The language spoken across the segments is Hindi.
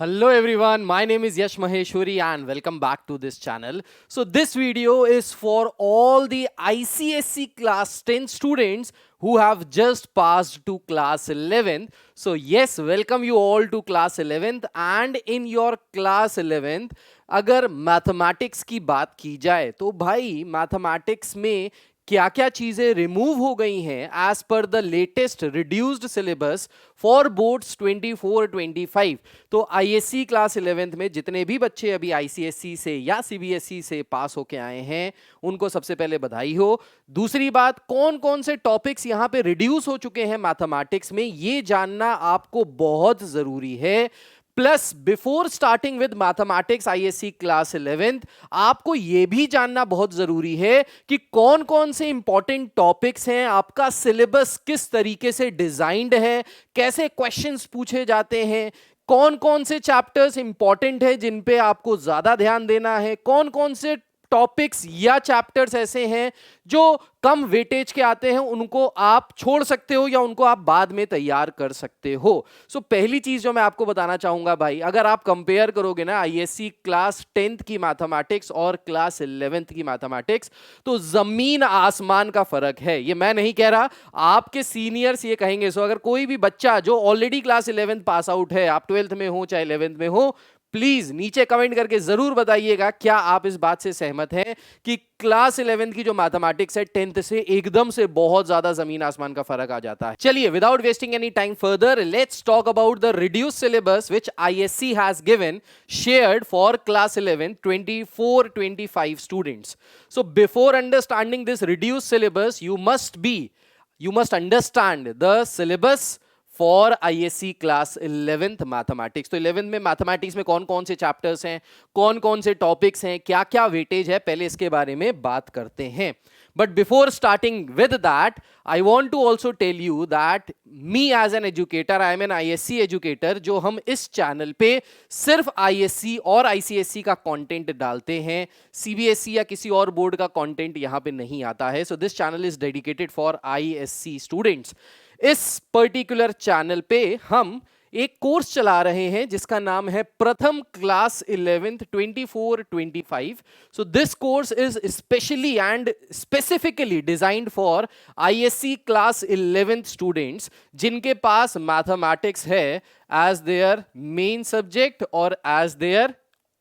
Hello everyone, my name is Yash Maheshwari and welcome back to this channel. So this video is for all the ICSE class 10 students who have just passed to class 11th. So yes, welcome you all to class 11th and in your class 11th अगर मैथमेटिक्स की बात की जाए तो भाई मैथमेटिक्स में क्या क्या चीजें रिमूव हो गई हैं as per the latest reduced syllabus for boards 24-25। तो आईएससी क्लास 11th में जितने भी बच्चे अभी आईसीएसई से या सीबीएसई से पास होके आए हैं उनको सबसे पहले बधाई हो। दूसरी बात, कौन कौन से टॉपिक्स यहां पे रिड्यूस हो चुके हैं मैथमेटिक्स में ये जानना आपको बहुत जरूरी है। Plus before starting with mathematics ISC class 11th आपको यह भी जानना बहुत जरूरी है कि कौन कौन से इंपॉर्टेंट टॉपिक्स हैं, आपका सिलेबस किस तरीके से डिजाइंड है, कैसे क्वेश्चंस पूछे जाते हैं, कौन कौन से चैप्टर्स इंपॉर्टेंट है जिन पे आपको ज्यादा ध्यान देना है, कौन कौन से टॉपिक्स या चैप्टर्स ऐसे हैं जो कम वेटेज के आते हैं उनको आप छोड़ सकते हो या उनको आप बाद में तैयार कर सकते हो। सो पहली चीज जो मैं आपको बताना चाहूंगा भाई, अगर आप कंपेयर करोगे ना आईएससी क्लास 10th की मैथमेटिक्स और क्लास 11th की मैथमेटिक्स तो जमीन आसमान का फर्क है। ये मैं नहीं कह रहा, आपके सीनियर्स ये कहेंगे। सो अगर कोई भी बच्चा जो already class 11th pass out है, आप 12th में हो चाहे 11th में हो, प्लीज नीचे कमेंट करके जरूर बताइएगा क्या आप इस बात से सहमत हैं कि क्लास 11th की जो मैथमेटिक्स है 10th से एकदम से बहुत ज्यादा जमीन आसमान का फर्क आ जाता है। चलिए without wasting any time further let's talk about the reduced syllabus which ISC has given shared for class 11 24-25 students. So before understanding this reduced syllabus you must understand the syllabus for ISC class 11th mathematics. तो 11th में मैथमेटिक्स में कौन कौन से चैप्टर्स हैं, कौन कौन से टॉपिक्स हैं, क्या क्या वेटेज है, पहले इसके बारे में बात करते हैं। But before starting with that I want to also tell you that me as an educator, I am an ISC educator, जो हम इस चैनल पे सिर्फ आईएससी और आईसीएससी का कंटेंट डालते हैं, सीबीएसई या किसी और बोर्ड का कंटेंट यहां पे नहीं आता है। So this channel is dedicated for ISC students. इस पर्टिकुलर चैनल पे हम एक कोर्स चला रहे हैं जिसका नाम है Pratham class 11th 24-25। So this course is specially and specifically designed for ISC class 11th students जिनके पास मैथमेटिक्स है एज देयर मेन सब्जेक्ट और as their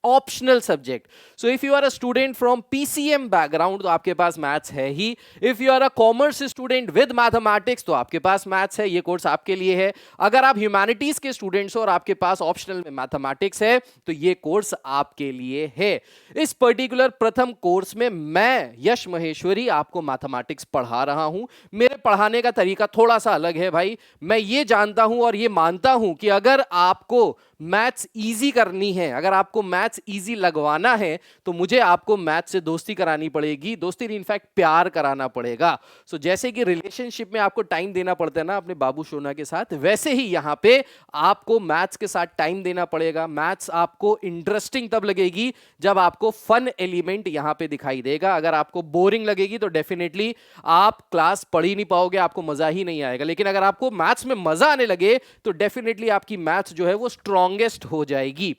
optional subject. So if you are a student from PCM background तो आपके पास मैथ्स है ही। If you are a commerce student with mathematics तो आपके पास मैथ्स है, ये कोर्स आपके लिए है। अगर आप ह्यूमैनिटीज के स्टूडेंट्स हो और आपके पास ऑप्शनल में मैथमेटिक्स है तो ये कोर्स आपके लिए है। इस पर्टिकुलर प्रथम कोर्स में मैं यश महेश्वरी आपको मैथमेटिक्स पढ़ा रहा हूं। मेरे पढ़ाने का तरीका थोड़ा सा अलग है भाई। मैं ये जानता हूं और ये मानता हूं कि अगर आपको मैथ्स इजी करनी है, अगर आपको मैथ्स इजी लगवाना है तो मुझे आपको मैथ्स से दोस्ती करानी पड़ेगी, दोस्ती नहीं इनफैक्ट प्यार कराना पड़ेगा। सो जैसे कि रिलेशनशिप में आपको टाइम देना पड़ता है ना अपने बाबू सोना के साथ, वैसे ही यहां पे आपको मैथ्स के साथ टाइम देना पड़ेगा। मैथ्स आपको इंटरेस्टिंग तब लगेगी जब आपको फन एलिमेंट यहां पे दिखाई देगा। अगर आपको बोरिंग लगेगी तो डेफिनेटली आप क्लास पढ़ ही नहीं पाओगे, आपको मजा ही नहीं आएगा। लेकिन अगर आपको मैथ्स में मजा आने लगे तो डेफिनेटली आपकी मैथ्स जो है वो स्ट्रॉन्गेस्ट हो जाएगी।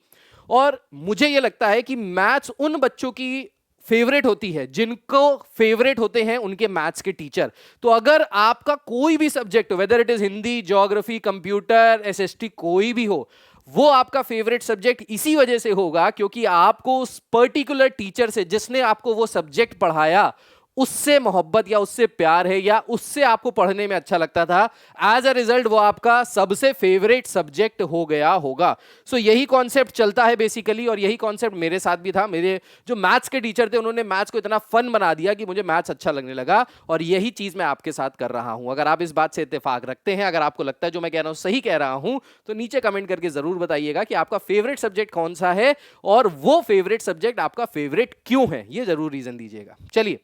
और मुझे यह लगता है कि मैथ्स उन बच्चों की फेवरेट होती है जिनको फेवरेट होते हैं उनके मैथ्स के टीचर। तो अगर आपका कोई भी सब्जेक्ट हो, whether it is Hindi, geography, computer, SST, कोई भी हो, वो आपका फेवरेट सब्जेक्ट इसी वजह से होगा क्योंकि आपको उस पर्टिकुलर टीचर से जिसने आपको वो सब्जेक्ट पढ़ाया उससे मोहब्बत या उससे प्यार है या उससे आपको पढ़ने में अच्छा लगता था। एज अ रिजल्ट वो आपका सबसे फेवरेट सब्जेक्ट हो गया होगा। सो यही कॉन्सेप्ट चलता है बेसिकली और यही कॉन्सेप्ट मेरे साथ भी था। मेरे जो मैथ्स के टीचर थे उन्होंने मैथ्स को इतना फन बना दिया कि मुझे मैथ्स अच्छा लगने लगा और यही चीज मैं आपके साथ कर रहा हूं। अगर आप इस बात से इत्तेफाक रखते हैं, अगर आपको लगता है जो मैं कह रहा हूं सही कह रहा हूं, तो नीचे कमेंट करके जरूर बताइएगा कि आपका फेवरेट सब्जेक्ट कौन सा है और वो फेवरेट सब्जेक्ट आपका फेवरेट क्यों है, ये जरूर रीजन दीजिएगा। चलिए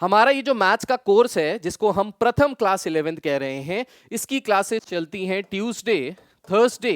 हमारा ये जो मैथ्स का कोर्स है जिसको हम प्रथम क्लास 11th कह रहे हैं, इसकी क्लासेस चलती हैं Tuesday, Thursday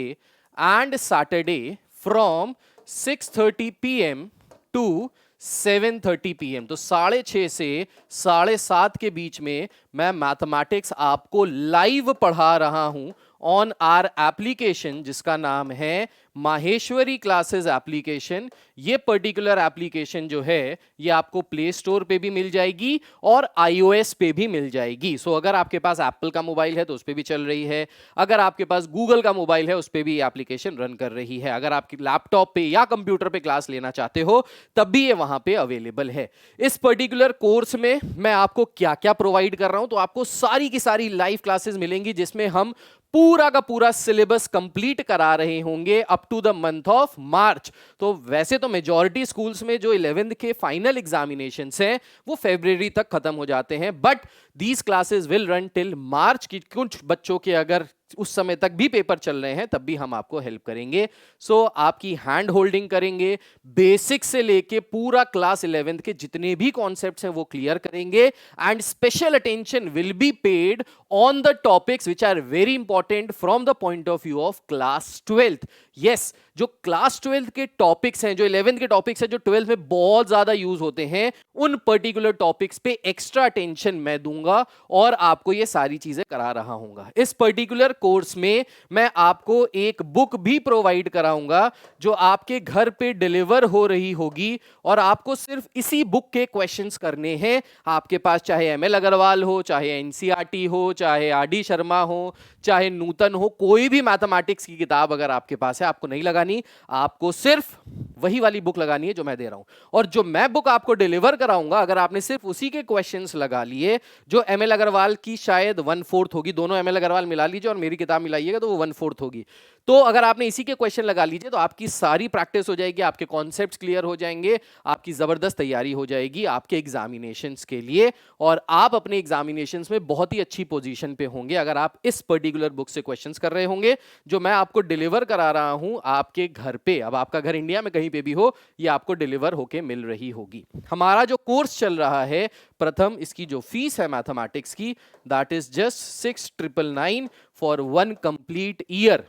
and Saturday from 6:30 PM to 7:30 PM। तो 6:30 से 7:30 के बीच में मैं मैथमेटिक्स आपको लाइव पढ़ा रहा हूं ऑन आवर एप्लीकेशन जिसका नाम है माहेश्वरी क्लासेस एप्लीकेशन। ये पर्टिकुलर एप्लीकेशन जो है ये आपको प्ले स्टोर पे भी मिल जाएगी और iOS पे भी मिल जाएगी। सो अगर आपके पास एप्पल का मोबाइल है तो उस पे भी चल रही है, अगर आपके पास गूगल का मोबाइल है उस पे भी एप्लीकेशन रन कर रही है, अगर आपकी लैपटॉप पे या कंप्यूटर पे क्लास लेना चाहते हो तब भी ये वहां पे अवेलेबल है। इस पर्टिकुलर कोर्स में मैं आपको क्या क्या प्रोवाइड कर रहा हूं, तो आपको सारी की सारी लाइव क्लासेस मिलेंगी जिसमें हम पूरा का पूरा सिलेबस कंप्लीट करा रहे होंगे up to the month of March. तो वैसे तो मेजॉरिटी स्कूल्स में जो 11th के फाइनल एग्जामिनेशंस हैं वो फरवरी तक खत्म हो जाते हैं, but these classes will run till March. की कुछ बच्चों के अगर उस समय तक भी पेपर चल रहे हैं तब भी हम आपको हेल्प करेंगे। सो आपकी हैंड होल्डिंग करेंगे, बेसिक से लेके पूरा क्लास 11th के जितने भी कॉन्सेप्ट्स हैं वो क्लियर करेंगे, and special attention will be paid on the topics which are very important from the point of view of class 12th। Yes, जो क्लास 12th के टॉपिक्स हैं, जो 11th के टॉपिक्स हैं, जो 12th में बहुत ज्यादा यूज होते हैं, उन पर्टिकुलर टॉपिक्स पे एक्स्ट्रा अटेंशन मैं दूंगा और आपको ये सारी चीजें करा रहा हूंगा। इस पर्टिकुलर कोर्स में मैं आपको एक बुक भी प्रोवाइड कराऊंगा जो आपके घर पे डिलीवर हो रही होगी, और आपको सिर्फ इसी बुक के क्वेश्चंस करने हैं। आपके पास चाहे एमएल अग्रवाल हो, चाहे एनसीईआरटी हो, चाहे आरडी शर्मा हो, चाहे नूतन हो, कोई भी मैथमेटिक्स की किताब अगर आपके पास है आपको नहीं लगानी, आपको सिर्फ वही वाली बुक लगानी है जो मैं दे रहा हूं। और जो मैं बुक आपको डिलीवर कराऊंगा, अगर आपने सिर्फ उसी के क्वेश्चंस लगा लिए, जो एमएल अग्रवाल की शायद 1/4 होगी, दोनों एमएल अग्रवाल मिला लीजिए और मेरी किताब मिलाइएगा तो वो 1/4 होगी, तो अगर आपने इसी के क्वेश्चन लगा लीजिए तो आपकी सारी प्रैक्टिस हो जाएगी, आपके कॉन्सेप्ट्स क्लियर हो जाएंगे, आपकी जबरदस्त तैयारी हो जाएगी आपके एग्जामिनेशंस के लिए, और आप अपने एग्जामिनेशंस में बहुत ही अच्छी पोजीशन पे होंगे अगर आप इस पर्टिकुलर बुक से क्वेश्चंस कर रहे होंगे जो मैं आपको डिलीवर करा रहा हूं आपके घर पे। अब आपका घर इंडिया में कहीं पे भी हो, ये आपको डिलीवर होके मिल रही होगी। हमारा जो कोर्स चल रहा है, प्रथम इसकी जो फीस है मैथमेटिक्स की, that is just 6,999 for 1 complete year.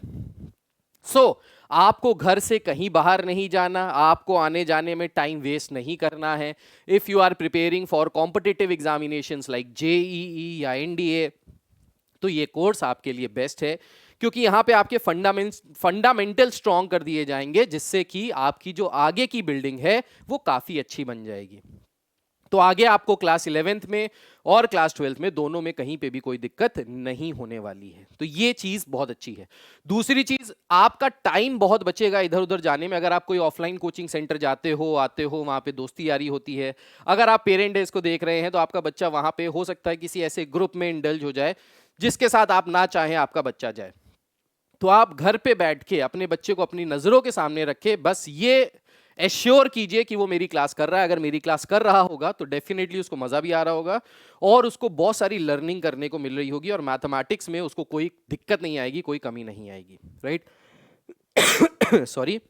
So आपको घर से कहीं बाहर नहीं जाना, आपको आने जाने में टाइम वेस्ट नहीं करना है। If you are preparing for competitive examinations like JEE या एनडीए, तो ये कोर्स आपके लिए बेस्ट है, क्योंकि यहां पे आपके फंडामेंटल स्ट्रॉन्ग कर दिए जाएंगे, जिससे कि आपकी जो आगे की बिल्डिंग है वो काफी अच्छी बन जाएगी। तो आगे आपको क्लास 11th में और क्लास 12th में दोनों में कहीं पे भी कोई दिक्कत नहीं होने वाली है, तो ये चीज बहुत अच्छी है। दूसरी चीज, आपका टाइम बहुत बचेगा इधर उधर जाने में। अगर आप कोई ऑफलाइन कोचिंग सेंटर जाते हो, आते हो, वहां पे दोस्ती यारी होती है, अगर आप पेरेंट डेज को देख रहे हैं तो आपका बच्चा वहां पे हो सकता है किसी ऐसे ग्रुप में इंडल्ज हो जाए जिसके साथ आप ना चाहें आपका बच्चा जाए। तो आप घर पे बैठ के अपने बच्चे को अपनी नजरों के सामने रखे, बस ये एश्योर कीजिए कि वो मेरी क्लास कर रहा है। अगर मेरी क्लास कर रहा होगा तो डेफिनेटली उसको मजा भी आ रहा होगा और उसको बहुत सारी लर्निंग करने को मिल रही होगी, और मैथमेटिक्स में उसको कोई दिक्कत नहीं आएगी, कोई कमी नहीं आएगी, राइट। सॉरी,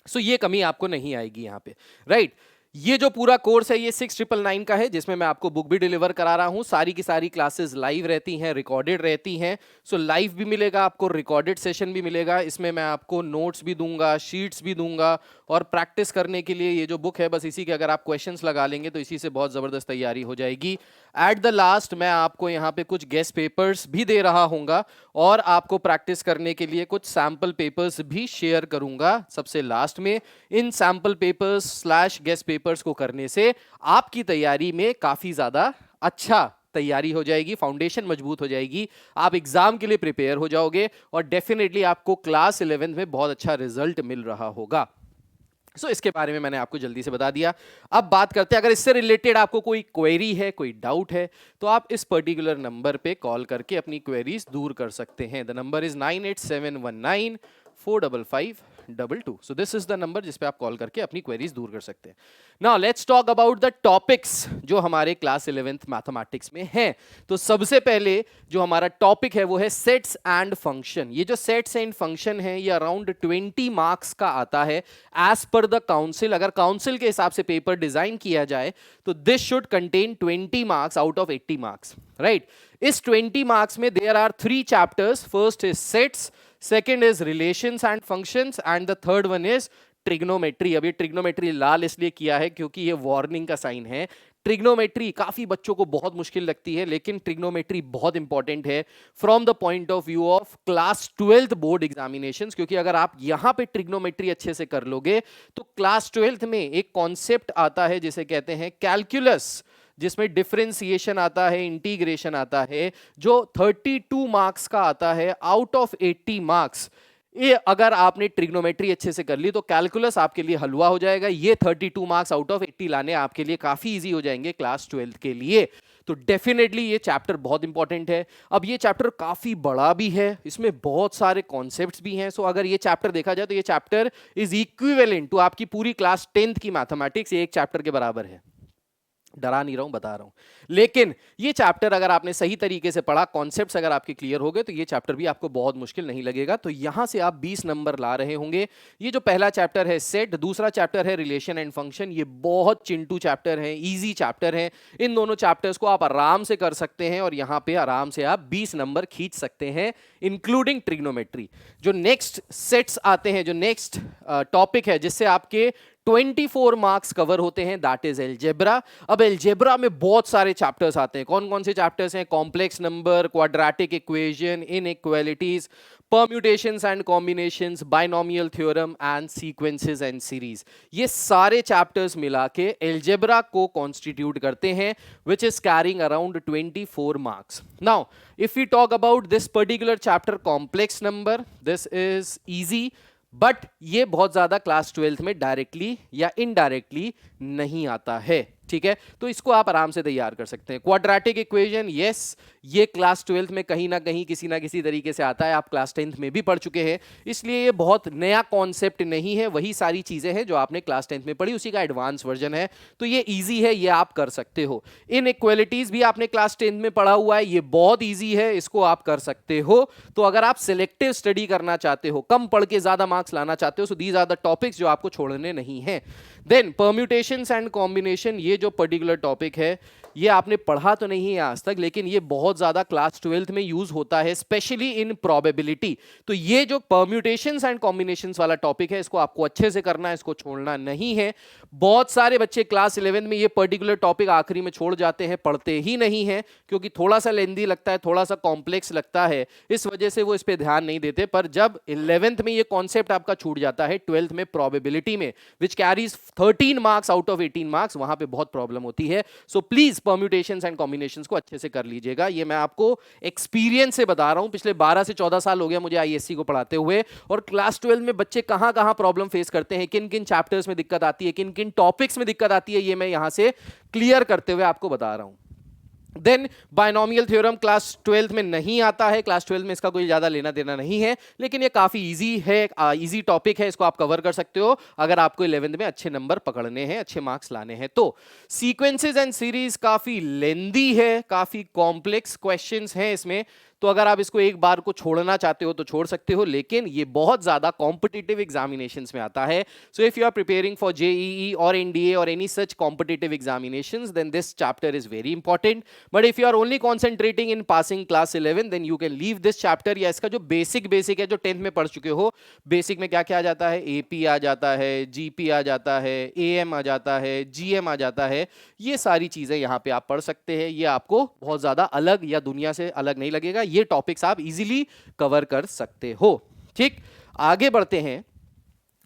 सो ये कमी आपको नहीं आएगी यहाँ पे, राइट। ये जो पूरा कोर्स है ये 6,999 का है, जिसमें मैं आपको बुक भी डिलीवर करा रहा हूं। सारी की सारी क्लासेस लाइव रहती हैं, रिकॉर्डेड रहती हैं। सो लाइव भी मिलेगा आपको, रिकॉर्डेड सेशन भी मिलेगा। इसमें मैं आपको नोट्स भी दूंगा, शीट्स भी दूंगा, और प्रैक्टिस करने के लिए ये जो बुक है बस इसी के अगर आप क्वेश्चंस लगा लेंगे तो इसी से बहुत जबरदस्त तैयारी हो जाएगी। एट द लास्ट मैं आपको यहाँ पे कुछ गेस्ट पेपर्स भी दे रहा हूँगा और आपको प्रैक्टिस करने के लिए कुछ सैम्पल पेपर्स भी शेयर करूंगा सबसे लास्ट में। In sample papers slash guest papers को करने से आपकी तैयारी में काफी ज्यादा अच्छा तैयारी हो जाएगी, फाउंडेशन मजबूत हो जाएगी, आप एग्जाम के लिए प्रिपेयर हो जाओगे और डेफिनेटली आपको क्लास 11th में बहुत अच्छा रिजल्ट मिल रहा होगा। सो इसके बारे में मैंने आपको जल्दी से बता दिया। अब बात करते हैं, अगर इससे रिलेटेड आपको कोई क्वेरी है, कोई डाउट है, तो आप इस पर्टिकुलर नंबर पे कॉल करके अपनी क्वेरीज दूर कर सकते हैं। The number is 9871945522। So this is the number जिस पे आप कॉल करके अपनी क्वेरीज दूर कर सकते हैं। Now let's talk about the topics जो हमारे क्लास 11th मैथमेटिक्स में हैं। तो सबसे पहले जो हमारा टॉपिक है वो है सेट्स एंड फंक्शन। ये जो सेट्स एंड फंक्शन है ये अराउंड 20 मार्क्स का आता है एज पर द काउंसिल। अगर काउंसिल के हिसाब से पेपर डिजाइन किया जाए तो this should contain 20 marks out of 80 marks, right. इस 20 मार्क्स में there are 3 chapters. First is sets, second is relations and functions, and the third one is trigonometry. अब ये ट्रिग्नोमेट्री लाल इसलिए किया है क्योंकि ये वार्निंग का साइन है। ट्रिग्नोमेट्री काफी बच्चों को बहुत मुश्किल लगती है, लेकिन ट्रिग्नोमेट्री बहुत इंपॉर्टेंट है from the point of view of class 12th board examination, क्योंकि अगर आप यहां पे ट्रिग्नोमेट्री अच्छे से कर लोगे तो क्लास 12th में एक कॉन्सेप्ट आता है जिसे कहते हैं कैलकुलस, जिसमें डिफरेंशिएशन आता है, इंटीग्रेशन आता है, जो 32 मार्क्स का आता है आउट ऑफ 80 मार्क्स। ये अगर आपने ट्रिग्नोमेट्री अच्छे से कर ली तो कैलकुलस आपके लिए हलवा हो जाएगा। ये 32 मार्क्स आउट ऑफ 80 लाने आपके लिए काफी इजी हो जाएंगे क्लास 12th के लिए। तो डेफिनेटली ये चैप्टर बहुत इंपॉर्टेंट है। अब ये चैप्टर काफी बड़ा भी है, इसमें बहुत सारे कॉन्सेप्ट्स भी हैं। सो अगर ये चैप्टर देखा जाए तो ये चैप्टर इज इक्विवेलेंट टू आपकी पूरी क्लास 10th की मैथमेटिक्स, ये एक चैप्टर के बराबर है। डरा नहीं रहा हूं, बता रहा हूं। लेकिन ये चैप्टर अगर आपने सही तरीके से पढ़ा, कॉन्सेप्ट्स अगर आपके क्लियर हो गए, तो ये चैप्टर भी आपको बहुत मुश्किल नहीं लगेगा। तो यहां से आप 20 नंबर ला रहे होंगे। ये जो पहला चैप्टर है सेट, दूसरा चैप्टर है रिलेशन एंड फंक्शन, ये बहुत चिंटू चैप्टर है, इजी चैप्टर है। इन दोनों चैप्टर्स को आप आराम से कर सकते हैं और यहां पे आराम से आप 20 नंबर खींच सकते हैं, इंक्लूडिंग ट्रिग्नोमेट्री। जो नेक्स्ट सेट्स आते हैं, जो नेक्स्ट टॉपिक है जिससे आपके 24 मार्क्स कवर होते हैं, दैट इज एलजेब्रा। अब एलजेब्रा में बहुत सारे चैप्टर्स आते हैं। कौन कौन से चैप्टर्स हैं? Complex number, quadratic equation, inequalities, permutations and combinations, binomial theorem and sequences and series. ये सारे चैप्टर्स मिला के एलजेब्रा को कॉन्स्टिट्यूट करते हैं, which is carrying around 24 marks. Now if we talk about this particular chapter complex number, this is easy, but ये बहुत ज्यादा क्लास 12th में डायरेक्टली या इनडायरेक्टली नहीं आता है, ठीक है? तो इसको आप आराम से तैयार कर सकते हैं। क्वाड्रेटिक इक्वेशन, यस, ये क्लास 12th में कहीं ना कहीं किसी ना किसी तरीके से आता है, आप क्लास 10th में भी पढ़ चुके हैं, इसलिए ये बहुत नया कॉन्सेप्ट नहीं है। वही सारी चीजें हैं जो आपने क्लास 10th में पढ़ी, उसी का एडवांस वर्जन है, तो ये इजी है, ये आप कर सकते हो। इनइक्वालिटीज भी आपने क्लास 10th में पढ़ा हुआ है, ये बहुत ईजी है, इसको आप कर सकते हो। तो अगर आप सिलेक्टिव स्टडी करना चाहते हो, कम पढ़ के ज्यादा मार्क्स लाना चाहते हो, so these are the topics जो आपको छोड़ने नहीं है। देन परम्यूटेशंस एंड कॉम्बिनेशन, ये जो पर्टिकुलर टॉपिक है ये आपने पढ़ा तो नहीं है आज तक, लेकिन ये बहुत ज्यादा क्लास 12th में यूज होता है, स्पेशली इन प्रोबेबिलिटी। तो ये जो परम्यूटेशंस एंड कॉम्बिनेशंस वाला टॉपिक है, इसको आपको अच्छे से करना है, इसको छोड़ना नहीं है। बहुत सारे बच्चे क्लास 11 में ये पर्टिकुलर टॉपिक आखिरी में छोड़ जाते हैं, पढ़ते ही नहीं है, क्योंकि थोड़ा सा लेंदी लगता है, थोड़ा सा कॉम्प्लेक्स लगता है, इस वजह से वो इस पर ध्यान नहीं देते। पर जब 11th में ये कॉन्सेप्ट आपका छूट जाता है, 12th में प्रोबेबिलिटी में, which carries 13 marks out of 18 marks, वहां पे बहुत प्रॉब्लम होती है। So please permutations and combinations को अच्छे से कर लीजिएगा। ये मैं आपको एक्सपीरियंस से बता रहा हूं, पिछले 12 से 14 साल हो गया मुझे आईएससी को पढ़ाते हुए, और क्लास 12 में बच्चे कहां कहां प्रॉब्लम फेस करते हैं, किन किन चैप्टर्स में दिक्कत आती है, किन किन टॉपिक्स में दिक्कत आती है, ये मैं यहां से क्लियर करते हुए आपको बता रहा हूं। Then binomial theorem class 12th में नहीं आता है, क्लास 12 में इसका कोई ज्यादा लेना देना नहीं है, लेकिन ये काफी इजी है, इजी टॉपिक है, इसको आप कवर कर सकते हो अगर आपको 11th में अच्छे नंबर पकड़ने हैं, अच्छे मार्क्स लाने हैं तो। सीक्वेंसेस एंड सीरीज काफी लेंदी है, काफी कॉम्प्लेक्स क्वेश्चंस हैं इसमें, तो अगर आप इसको एक बार को छोड़ना चाहते हो तो छोड़ सकते हो, लेकिन ये बहुत ज्यादा कॉम्पिटिटिव एग्जामिनेशंस में आता है। So if you are preparing for JEE और एनडीए और any such competitive examinations, then this chapter is very important. But if you are only concentrating in passing class 11, then you can leave this chapter, या इसका जो बेसिक है जो 10th में पढ़ चुके हो, बेसिक में क्या क्या आ जाता है, एपी आ जाता है, जीपी आ जाता है, एएम आ जाता है, जीएम आ जाता है, ये सारी चीजें यहाँ पे आप पढ़ सकते हैं। ये आपको बहुत ज्यादा अलग या दुनिया से अलग नहीं लगेगा, ये टॉपिक्स आप इजीली कवर कर सकते हो। ठीक, आगे बढ़ते हैं।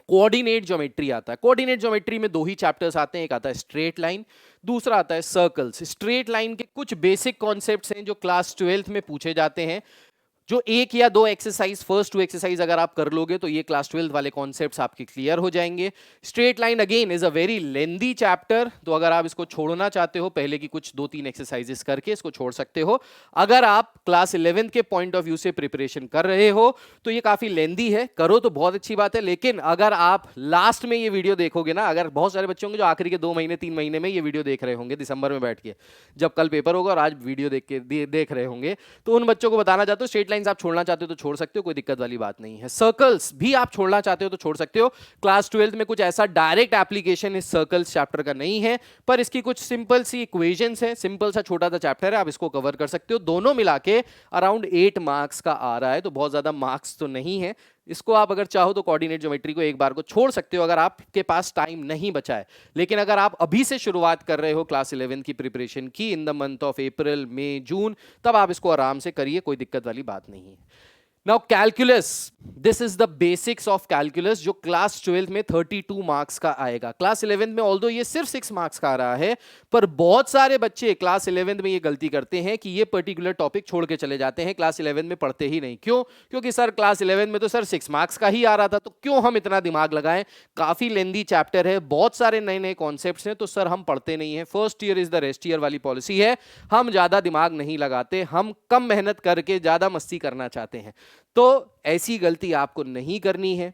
कोऑर्डिनेट ज्योमेट्री आता है। कोऑर्डिनेट ज्योमेट्री में दो ही चैप्टर्स आते हैं, एक आता है स्ट्रेट लाइन, दूसरा आता है सर्कल्स। स्ट्रेट लाइन के कुछ बेसिक कॉन्सेप्ट्स हैं जो क्लास 12th में पूछे जाते हैं, जो एक या दो एक्सरसाइज, फर्स्ट 2 एक्सरसाइज अगर आप कर लोगे तो ये क्लास 12th वाले कॉन्सेप्ट्स आपके क्लियर हो जाएंगे। Straight line again is a very lengthy chapter, तो अगर आप इसको छोड़ना चाहते हो, पहले की कुछ 2-3 एक्सरसाइजेस करके इसको छोड़ सकते हो। अगर आप क्लास 11th के पॉइंट ऑफ व्यू से प्रिपरेशन कर रहे हो तो ये काफी लेंदी है, करो तो बहुत अच्छी बात है, लेकिन अगर आप लास्ट में ये वीडियो देखोगे ना, अगर बहुत सारे बच्चे होंगे जो आखिरी के 2 महीने 3 महीने में ये वीडियो देख रहे होंगे दिसंबर में बैठ के, जब कल पेपर होगा और आज वीडियो देख रहे होंगे, तो उन बच्चों को बताना चाहते हो स्ट्रेट लाइंस आप छोड़ना चाहते हो तो छोड़ सकते हो, कोई दिक्कत वाली बात नहीं है। सर्कल्स भी आप छोड़ना चाहते हो तो छोड़ सकते हो। क्लास 12th में कुछ ऐसा डायरेक्ट एप्लीकेशन इस सर्कल्स चैप्टर का नहीं है, पर इसकी कुछ सिंपल सी इक्वेशंस है, सिंपल सा छोटा सा चैप्टर है, आप इसको कवर कर सकते हो। दोनों मिला के अराउंड 8 मार्क्स का आ रहा है, तो बहुत ज्यादा मार्क्स तो नहीं है, इसको आप अगर चाहो तो कोऑर्डिनेट ज्योमेट्री को एक बार को छोड़ सकते हो अगर आपके पास टाइम नहीं बचा है। लेकिन अगर आप अभी से शुरुआत कर रहे हो क्लास 11 की प्रिपरेशन की in the month of April, May, June, तब आप इसको आराम से करिए, कोई दिक्कत वाली बात नहीं है। Now calculus, this is the basics of calculus, जो क्लास 12 में 32 मार्क्स का आएगा। क्लास 11 में ऑल्दो ये सिर्फ 6 मार्क्स का आ रहा है, पर बहुत सारे बच्चे क्लास 11 में ये गलती करते हैं कि ये पर्टिकुलर टॉपिक छोड़ के चले जाते हैं, क्लास 11 में पढ़ते ही नहीं। क्यों? क्योंकि सर क्लास 11 में तो सर 6 मार्क्स का ही आ रहा था, तो क्यों हम इतना दिमाग लगाएं, काफी लेंदी चैप्टर है, बहुत सारे नए नए कॉन्सेप्ट्स हैं, तो सर हम पढ़ते नहीं है। First year is the rest year वाली पॉलिसी है, हम ज्यादा दिमाग नहीं लगाते, हम कम मेहनत करके ज्यादा मस्ती करना चाहते हैं। तो ऐसी गलती आपको नहीं करनी है।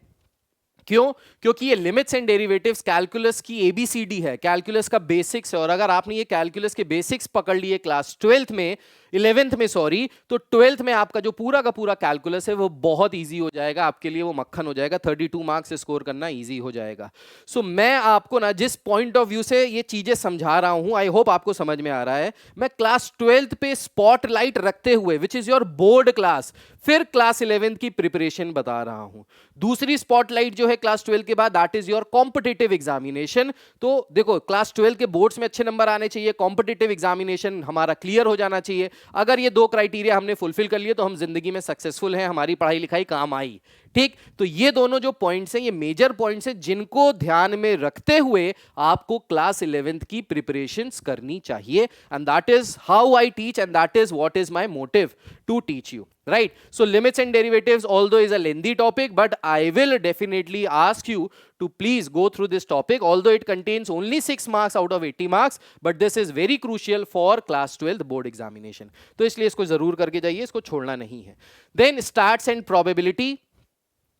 क्यों? क्योंकि ये लिमिट्स एंड डेरिवेटिव्स कैलकुलस की एबीसीडी है, कैलकुलस का बेसिक्स है, और अगर आपने ये कैलकुलस के बेसिक्स पकड़ लिए क्लास 12th में, 11th में सॉरी, तो 12th में आपका जो पूरा का पूरा कैलकुलस है वो बहुत इजी हो जाएगा आपके लिए, वो मक्खन हो जाएगा, 32 मार्क्स स्कोर करना इजी हो जाएगा। सो मैं आपको ना जिस पॉइंट ऑफ व्यू से ये चीजें समझा रहा हूं, आई होप आपको समझ में आ रहा है। मैं क्लास 12th पे स्पॉटलाइट रखते हुए, which is your board class, फिर क्लास 11th की प्रिपरेशन बता रहा हूं। दूसरी स्पॉटलाइट जो है क्लास 12 के बाद, that is your competitive examination. तो देखो क्लास 12 के बोर्ड्स में अच्छे नंबर आने चाहिए, कॉम्पिटिटिव एग्जामिनेशन हमारा क्लियर हो जाना चाहिए। अगर ये दो क्राइटेरिया हमने फुलफिल कर लिए तो हम जिंदगी में सक्सेसफुल हैं, हमारी पढ़ाई लिखाई काम आई। ठीक, तो ये दोनों जो पॉइंट्स हैं ये मेजर पॉइंट्स हैं जिनको ध्यान में रखते हुए आपको क्लास 11th की प्रिपरेशंस करनी चाहिए, and that is how I teach and that is what is my motive to teach you, right? So limits and derivatives although is a lengthy topic, but I will definitely ask you to please go through this topic, although it contains only 6 marks out of 80 marks, but this is very crucial for class 12 board examination. तो इसलिए इसको जरूर करके जाइए, इसको छोड़ना नहीं है। Then stats and probability,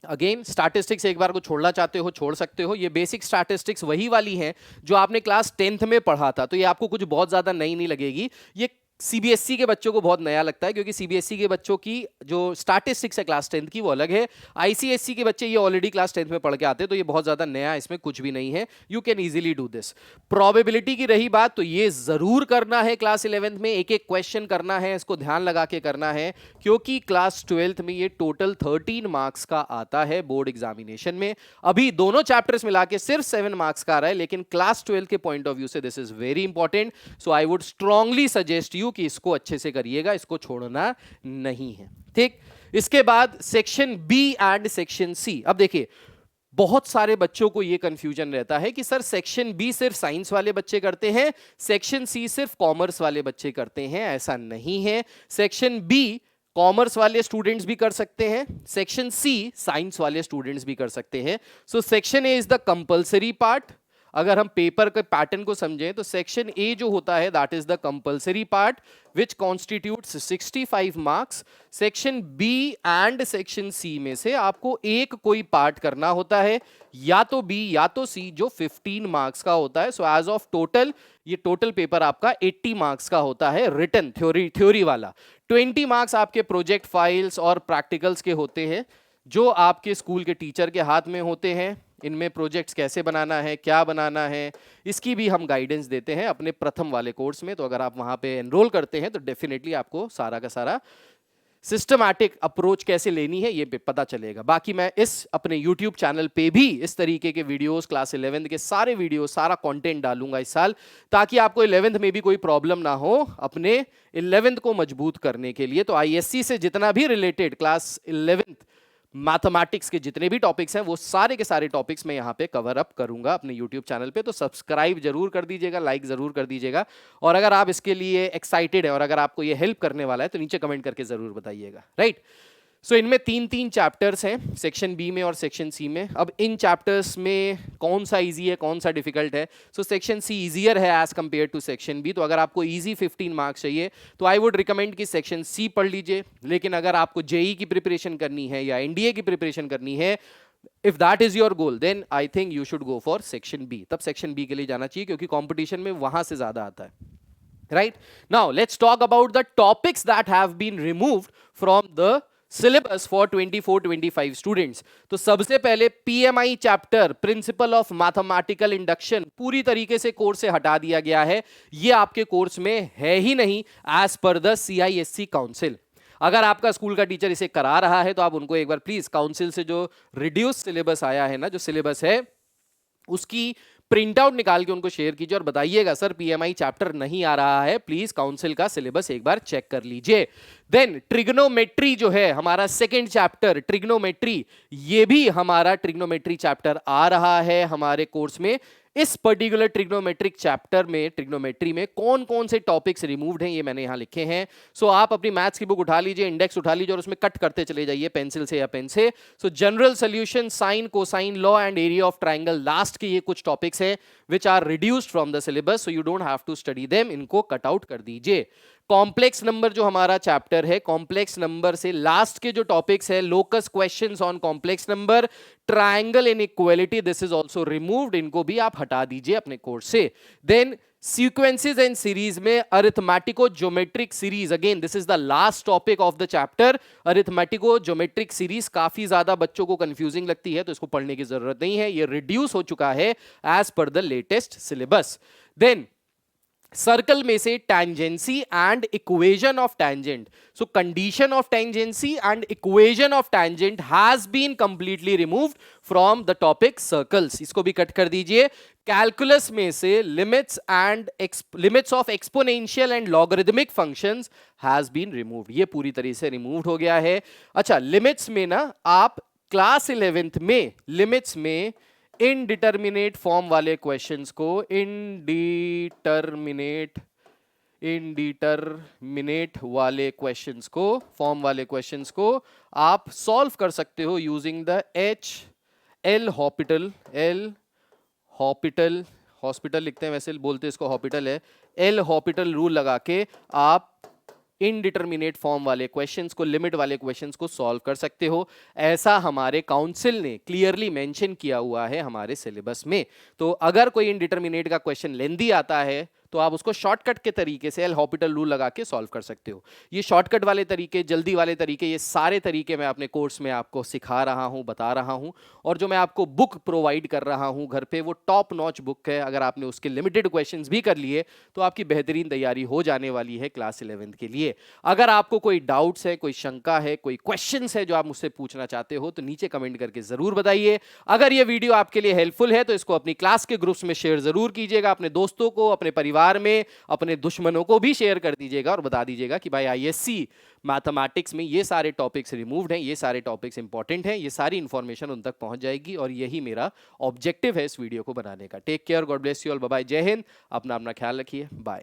again statistics एक बार को छोड़ना चाहते हो छोड़ सकते हो। ये बेसिक स्टैटिस्टिक्स वही वाली हैं जो आपने क्लास 10th में पढ़ा था, तो ये आपको कुछ बहुत ज्यादा नई नहीं लगेगी। ये सीबीएसई के बच्चों को बहुत नया लगता है, क्योंकि सीबीएसई के बच्चों की जो स्टैटिस्टिक्स है क्लास 10th की वो अलग है। आईसीएसई के बच्चे ये ऑलरेडी क्लास 10th में पढ़ के आते हैं, तो ये बहुत ज्यादा नया, इसमें कुछ भी नहीं है, you can easily do this. Probability की रही बात, तो ये जरूर करना है क्लास 11th में, एक एक क्वेश्चन करना है, इसको ध्यान लगा के करना है, क्योंकि क्लास 12th में ये टोटल 13 मार्क्स का आता है बोर्ड एग्जामिनेशन में। अभी दोनों चैप्टर्स मिला के सिर्फ 7 मार्क्स का आ रहा है, लेकिन क्लास 12 के पॉइंट ऑफ व्यू से this is very important. So I would strongly suggest you कि इसको अच्छे से करिएगा, इसको छोड़ना नहीं है। ठीक, इसके बाद section B and section C. अब देखिए बहुत सारे बच्चों को यह कंफ्यूजन रहता है कि सर सेक्शन बी सिर्फ साइंस वाले बच्चे करते हैं, सेक्शन सी सिर्फ कॉमर्स वाले बच्चे करते हैं। ऐसा नहीं है, सेक्शन बी कॉमर्स वाले स्टूडेंट्स भी कर सकते हैं, सेक्शन सी साइंस वाले स्टूडेंट्स भी कर सकते हैं। So section A is the compulsory part. अगर हम पेपर के पैटर्न को समझें तो सेक्शन ए जो होता है that is the compulsory part which constitutes 65 marks. Section B and section C में से आपको एक कोई पार्ट करना होता है, या तो बी या तो सी, जो 15 मार्क्स का होता है। सो एज ऑफ टोटल ये टोटल पेपर आपका 80 मार्क्स का होता है, रिटन थ्योरी वाला। 20 मार्क्स आपके प्रोजेक्ट फाइल्स और प्रैक्टिकल्स के होते हैं, जो आपके स्कूल के टीचर के हाथ में होते हैं। इनमें प्रोजेक्ट्स कैसे बनाना है, क्या बनाना है, इसकी भी हम गाइडेंस देते हैं अपने प्रथम वाले कोर्स में। तो अगर आप वहां पे एनरोल करते हैं तो डेफिनेटली आपको सारा का सारा सिस्टमैटिक अप्रोच कैसे लेनी है ये पता चलेगा। बाकी मैं इस अपने YouTube चैनल पे भी इस तरीके के वीडियोस, क्लास 11 के सारे वीडियो, सारा कंटेंट डालूंगा इस साल, ताकि आपको 11th में भी कोई प्रॉब्लम ना हो अपने 11th को मजबूत करने के लिए। तो आईएससी से जितना भी रिलेटेड क्लास 11th मैथमेटिक्स के जितने भी टॉपिक्स हैं वो सारे के सारे टॉपिक्स मैं यहाँ पे कवर अप करूंगा अपने YouTube चैनल पे। तो सब्सक्राइब जरूर कर दीजिएगा, लाइक जरूर कर दीजिएगा, और अगर आप इसके लिए एक्साइटेड है और अगर आपको ये हेल्प करने वाला है तो नीचे कमेंट करके जरूर बताइएगा, राइट। सो इनमें 3-3 चैप्टर्स हैं सेक्शन बी में और सेक्शन सी में। अब इन चैप्टर्स में कौन सा इजी है, कौन सा डिफिकल्ट है? सो सेक्शन सी इजियर है as compare to section B. तो अगर आपको इजी 15 मार्क्स चाहिए तो आई वुड रिकमेंड कि सेक्शन सी पढ़ लीजिए। लेकिन अगर आपको जेई की प्रिपरेशन करनी है या एनडीए की प्रिपरेशन करनी है, if that is your goal, then I think you should go for section B. तब सेक्शन बी के लिए जाना चाहिए, क्योंकि कॉम्पिटिशन में वहां से ज्यादा आता है, right. Now let's talk about the topics that have been removed from the syllabus for 24-25 students. तो सबसे पहले PMI chapter principle of mathematical induction पूरी तरीके से कोर्स से हटा दिया गया है। ये आपके कोर्स में है ही नहीं as per the CISC council. अगर आपका स्कूल का टीचर इसे करा रहा है तो आप उनको एक बार प्लीज काउंसिल से जो रिड्यूस सिलेबस आया है ना, जो सिलेबस है उसकी प्रिंट आउट निकाल के उनको शेयर कीजिए और बताइएगा सर पीएमआई चैप्टर नहीं आ रहा है, प्लीज काउंसिल का सिलेबस एक बार चेक कर लीजिए। देन ट्रिग्नोमेट्री जो है हमारा सेकंड चैप्टर ट्रिग्नोमेट्री, ये भी हमारा ट्रिग्नोमेट्री चैप्टर आ रहा है हमारे कोर्स में। इस पर्टिकुलर ट्रिग्नोमेट्रिक चैप्टर में ट्रिग्नोमेट्री में कौन कौन से टॉपिक्स रिमूव्ड हैं ये मैंने यहां लिखे हैं। सो आप अपनी मैथ्स की बुक उठा लीजिए, इंडेक्स उठा लीजिए और उसमें कट करते चले जाइए पेंसिल से या पेन से। So general solution, sine, cosine law and area of triangle, last के ये कुछ टॉपिक्स हैं which are reduced from the syllabus, so you don't have to study them, इनको कट आउट कर दीजिए। कॉम्प्लेक्स नंबर जो हमारा चैप्टर है, कॉम्प्लेक्स नंबर से लास्ट के जो टॉपिक्स है, locus questions on complex number, triangle inequality, this is also removed, इनको भी आप हटा दीजिए अपने कोर्स से। देन सीक्वेंसेस एंड सीरीज में arithmetico geometric series, again this is the last topic of the chapter. Arithmetico geometric series काफी ज्यादा बच्चों को कंफ्यूजिंग लगती है तो इसको पढ़ने की जरूरत नहीं है, ये रिड्यूस हो चुका है as per the latest syllabus. Then circle में से tangency and equation of tangent, so condition of tangency and equation of tangent has been completely removed from the topic circles, इसको भी कट कर दीजिए। कैलकुलस में से limits of exponential and logarithmic functions has been removed, ये पूरी तरह से रिमूव्ड हो गया है। अच्छा, लिमिट्स में ना आप क्लास 11th में लिमिट्स में इनडिटर्मिनेट फॉर्म वाले क्वेश्चंस को इनडिटरमिनेट वाले क्वेश्चंस को, फॉर्म वाले क्वेश्चंस को आप सॉल्व कर सकते हो यूजिंग द एल हॉस्पिटल लिखते हैं, वैसे बोलते हैं इसको हॉस्पिटल है, एल हॉस्पिटल रूल लगा के आप इनडिटर्मिनेट फॉर्म वाले क्वेश्चंस को, लिमिट वाले क्वेश्चंस को सॉल्व कर सकते हो। ऐसा हमारे काउंसिल ने क्लियरली मेंशन किया हुआ है हमारे सिलेबस में। तो अगर कोई इनडिटर्मिनेट का क्वेश्चन लेंदी आता है तो आप उसको शॉर्टकट के तरीके से एल हॉस्पिटल रूल लगा के सॉल्व कर सकते हो। ये शॉर्टकट वाले तरीके, जल्दी वाले तरीके, ये सारे तरीके मैं अपने कोर्स में आपको सिखा रहा हूं, बता रहा हूं। और जो मैं आपको बुक प्रोवाइड कर रहा हूं घर पे, वो टॉप नॉच बुक है। अगर आपने उसके लिमिटेड क्वेश्चंस भी कर लिए तो आपकी बेहतरीन तैयारी हो जाने वाली है क्लास 11th के लिए। अगर आपको कोई डाउट्स है, कोई शंका है, कोई क्वेश्चंस है जो आप मुझसे पूछना चाहते हो तो नीचे कमेंट करके जरूर बताइए। अगर ये वीडियो आपके लिए हेल्पफुल है तो इसको अपनी क्लास के ग्रुप्स में शेयर जरूर कीजिएगा, अपने दोस्तों को, अपने परिवार में, अपने दुश्मनों को भी शेयर कर दीजिएगा और बता दीजिएगा कि भाई आईएससी मैथमेटिक्स में ये सारे टॉपिक्स रिमूव्ड हैं, ये सारे टॉपिक्स इंपॉर्टेंट हैं, ये सारी इंफॉर्मेशन उन तक पहुंच जाएगी और यही मेरा ऑब्जेक्टिव है इस वीडियो को बनाने का। Take care, God bless you all, bye bye, जय हिंद, अपना ख्याल रखिए, बाय।